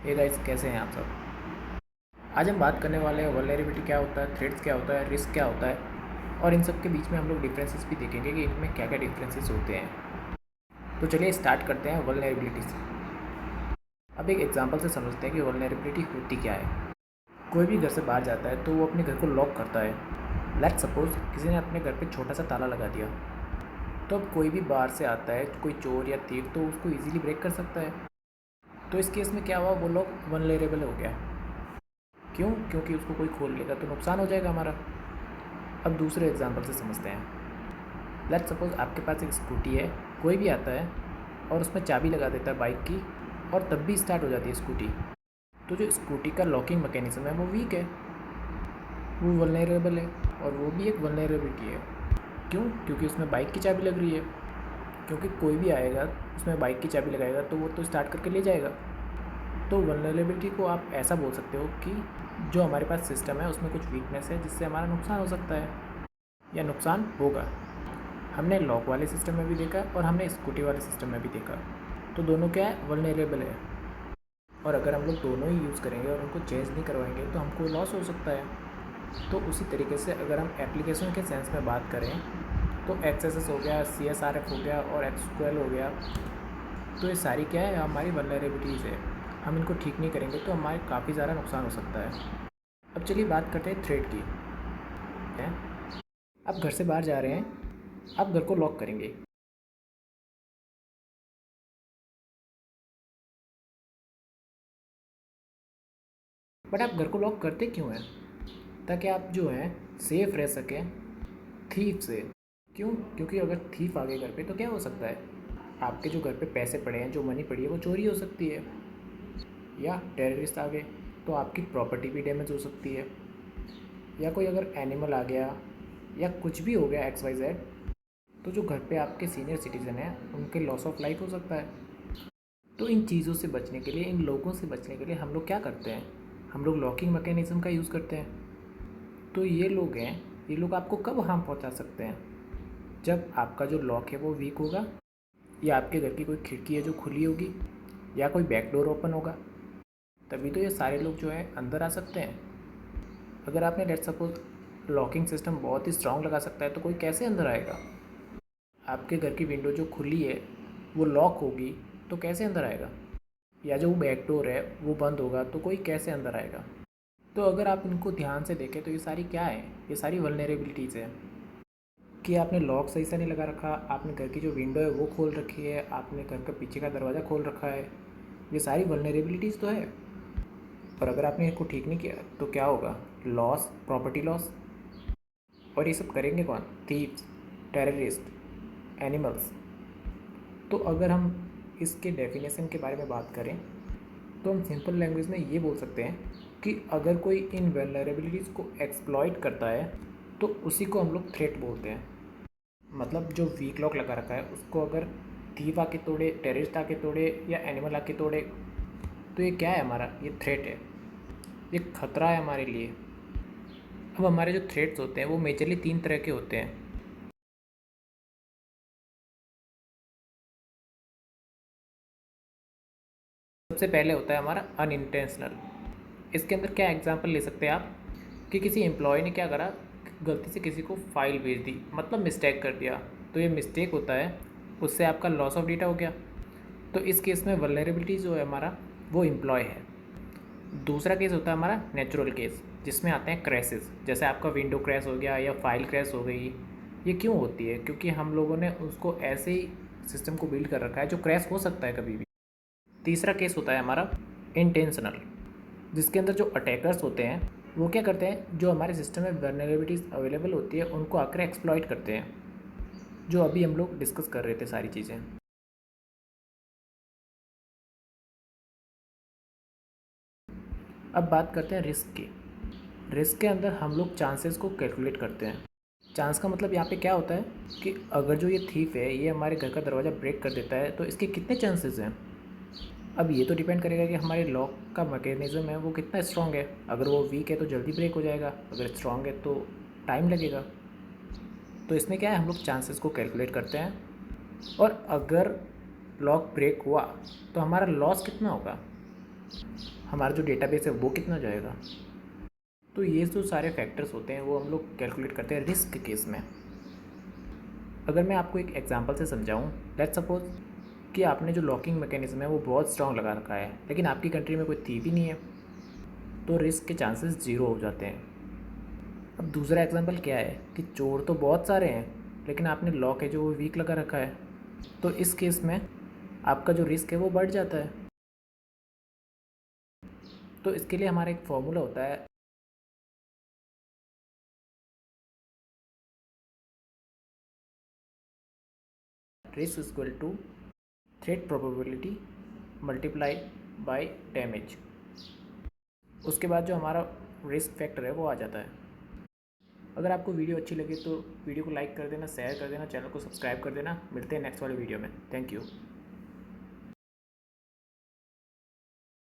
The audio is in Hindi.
हे गाइस, कैसे हैं आप सब। आज हम बात करने वाले हैं वल्नरेबिलिटी क्या होता है, थ्रेट्स क्या होता है, रिस्क क्या होता है और इन सब के बीच में हम लोग डिफरेंसेस भी देखेंगे कि इनमें क्या क्या डिफरेंसेस होते हैं। तो चलिए स्टार्ट करते हैं वल्नरेबिलिटी से। अब एक एग्जांपल से समझते हैं कि वल्नरेबिलिटी होती क्या है। कोई भी घर से बाहर जाता है तो वो अपने घर को लॉक करता है। लेट्स सपोज किसी ने अपने घर पे छोटा सा ताला लगा दिया, तो अब कोई भी बाहर से आता है, कोई चोर या तीर, तो उसको ईजिली ब्रेक कर सकता है। तो इस केस में क्या हुआ, वो लोग वल्नरेबल हो गया। क्यों? क्योंकि उसको कोई खोल लेगा तो नुकसान हो जाएगा हमारा। अब दूसरे एग्जांपल से समझते हैं। लेट्स सपोज आपके पास एक स्कूटी है, कोई भी आता है और उसमें चाबी लगा देता है बाइक की, और तब भी स्टार्ट हो जाती है स्कूटी। तो जो स्कूटी का लॉकिंग मैकेनिज्म है वो वीक है, वो वल्नरेबल है, और वो भी एक वल्नरेबिलिटी है। क्यों? क्योंकि उसमें बाइक की चाबी लग रही है। क्योंकि कोई भी आएगा उसमें बाइक की चाबी लगाएगा तो वो तो स्टार्ट करके ले जाएगा। तो वल्नरेबिलिटी को आप ऐसा बोल सकते हो कि जो हमारे पास सिस्टम है उसमें कुछ वीकनेस है जिससे हमारा नुकसान हो सकता है या नुकसान होगा। हमने लॉक वाले सिस्टम में भी देखा और हमने स्कूटी वाले सिस्टम में भी देखा। तो दोनों क्या है, वल्नरेबल है। और अगर हम लोग दोनों ही यूज़ करेंगे और उनको चेंज नहीं करवाएंगे तो हमको लॉस हो सकता है। तो उसी तरीके से अगर हम एप्लीकेशन के सेंस में बात करें तो XSS हो गया, CSRF हो गया और SQL हो गया, तो ये सारी क्या है, हमारी वल्नरेबिलिटीज़ है। हम इनको ठीक नहीं करेंगे तो हमारे काफ़ी ज़्यादा नुकसान हो सकता है। अब चलिए बात करते हैं थ्रेड की। हैं, आप घर से बाहर जा रहे हैं, आप घर को लॉक करेंगे। बट आप घर को लॉक करते क्यों हैं? ताकि आप जो है सेफ़ रह सकें थीफ से। क्यों? क्योंकि अगर थीफ आ गए घर पे तो क्या हो सकता है, आपके जो घर पे पैसे पड़े हैं, जो मनी पड़ी है, वो चोरी हो सकती है। या टेररिस्ट आ गए तो आपकी प्रॉपर्टी भी डैमेज हो सकती है। या कोई अगर एनिमल आ गया या कुछ भी हो गया XYZ, तो जो घर पे आपके सीनियर सिटीज़न हैं उनके लॉस ऑफ लाइफ हो सकता है। तो इन चीज़ों से बचने के लिए, इन लोगों से बचने के लिए हम लोग क्या करते हैं, हम लोग लॉकिंग मैकेनिज़्म का यूज़ करते हैं। तो ये लोग हैं, ये लोग आपको कब हार्म पहुंचा सकते हैं? जब आपका जो लॉक है वो वीक होगा, या आपके घर की कोई खिड़की है जो खुली होगी, या कोई बैक डोर ओपन होगा, तभी तो ये सारे लोग जो है अंदर आ सकते हैं। अगर आपने लेट्स सपोज लॉकिंग सिस्टम बहुत ही स्ट्रांग लगा सकता है तो कोई कैसे अंदर आएगा? आपके घर की विंडो जो खुली है वो लॉक होगी तो कैसे अंदर आएगा? या जो बैक डोर है वो बंद होगा तो कोई कैसे अंदर आएगा? तो अगर आप इनको ध्यान से देखें तो ये सारी क्या है, ये सारी वल्नरेबिलिटीज़ है कि आपने लॉक सही से नहीं लगा रखा, आपने घर की जो विंडो है वो खोल रखी है, आपने घर का पीछे का दरवाज़ा खोल रखा है। ये सारी वल्नरेबिलिटीज़ तो है। और अगर आपने इसको ठीक नहीं किया तो क्या होगा? Loss, property loss. और ये सब करेंगे कौन? Thieves, terrorist, animals. तो अगर हम इसके डेफिनेशन के बारे में बात करें तो हम सिंपल लैंग्वेज में ये बोल सकते हैं कि अगर कोई इन वेलनरेबिलिटीज़ को एक्सप्लॉइट करता है तो उसी को हम लोग थ्रेट बोलते हैं। मतलब जो वीक लॉक लगा रखा है उसको अगर थीव आके तोड़े, टेररिस्ट आके तोड़े या एनिमल आके तोड़े, तो ये क्या है, हमारा ये थ्रेट है, ये खतरा है हमारे लिए। अब हमारे जो थ्रेट्स होते हैं वो मेजरली 3 तरह के होते हैं। सबसे पहले होता है हमारा अनइंटेंशनल। इसके अंदर क्या एग्जांपल ले सकते हैं आप कि किसी एम्प्लॉय ने क्या करा, गलती से किसी को फाइल भेज दी, मतलब मिस्टेक कर दिया, तो ये मिस्टेक होता है, उससे आपका लॉस ऑफ डेटा हो गया। तो इस केस में वल्नरेबिलिटी जो है हमारा वो एम्प्लॉय है। दूसरा केस होता है हमारा नेचुरल केस, जिसमें आते हैं क्रैशेस, जैसे आपका विंडो क्रैश हो गया या फाइल क्रैश हो गई। ये क्यों होती है? क्योंकि हम लोगों ने उसको ऐसे ही सिस्टम को बिल्ड कर रखा है जो क्रैश हो सकता है कभी भी। तीसरा केस होता है हमारा इंटेंशनल, जिसके अंदर जो अटैकर्स होते हैं वो क्या करते हैं, जो हमारे सिस्टम में वल्नरेबिलिटीज़ अवेलेबल होती है उनको आकर एक्सप्लॉइट करते हैं, जो अभी हम लोग डिस्कस कर रहे थे सारी चीज़ें। अब बात करते हैं रिस्क की। रिस्क के अंदर हम लोग चांसेस को कैलकुलेट करते हैं। चांस का मतलब यहाँ पे क्या होता है कि अगर जो ये थीफ है ये हमारे घर का दरवाज़ा ब्रेक कर देता है तो इसके कितने चांसेस हैं। अब ये तो डिपेंड करेगा कि हमारे लॉक का मैकेनिज़्म है वो कितना स्ट्रॉन्ग है। अगर वो वीक है तो जल्दी ब्रेक हो जाएगा, अगर स्ट्रॉन्ग है तो टाइम लगेगा। तो इसमें क्या है, हम लोग चांसेस को कैलकुलेट करते हैं, और अगर लॉक ब्रेक हुआ तो हमारा लॉस कितना होगा। हमारा जो डेटाबेस है वो कितना जाएगा। तो ये जो सारे फैक्टर्स होते हैं वो हम लोग कैलकुलेट करते हैं रिस्क केस में। अगर मैं आपको एक एग्जांपल से समझाऊं, लेट्स सपोज कि आपने जो लॉकिंग मैकेनिज्म है वो बहुत स्ट्रांग लगा रखा है, लेकिन आपकी कंट्री में कोई थीप ही नहीं है, तो रिस्क के चांसेस ज़ीरो हो जाते हैं। अब दूसरा एग्जांपल क्या है कि चोर तो बहुत सारे हैं, लेकिन आपने लॉक है जो वो वीक लगा रखा है, तो इस केस में आपका जो रिस्क है वो बढ़ जाता है। तो इसके लिए हमारा एक फॉर्मूला होता है, risk equal to threat probability multiply by damage. उसके बाद जो हमारा रिस्क फैक्टर है वो आ जाता है। अगर आपको वीडियो अच्छी लगे तो वीडियो को लाइक कर देना, शेयर कर देना, चैनल को सब्सक्राइब कर देना। मिलते हैं नेक्स्ट वाले वीडियो में। Thank you.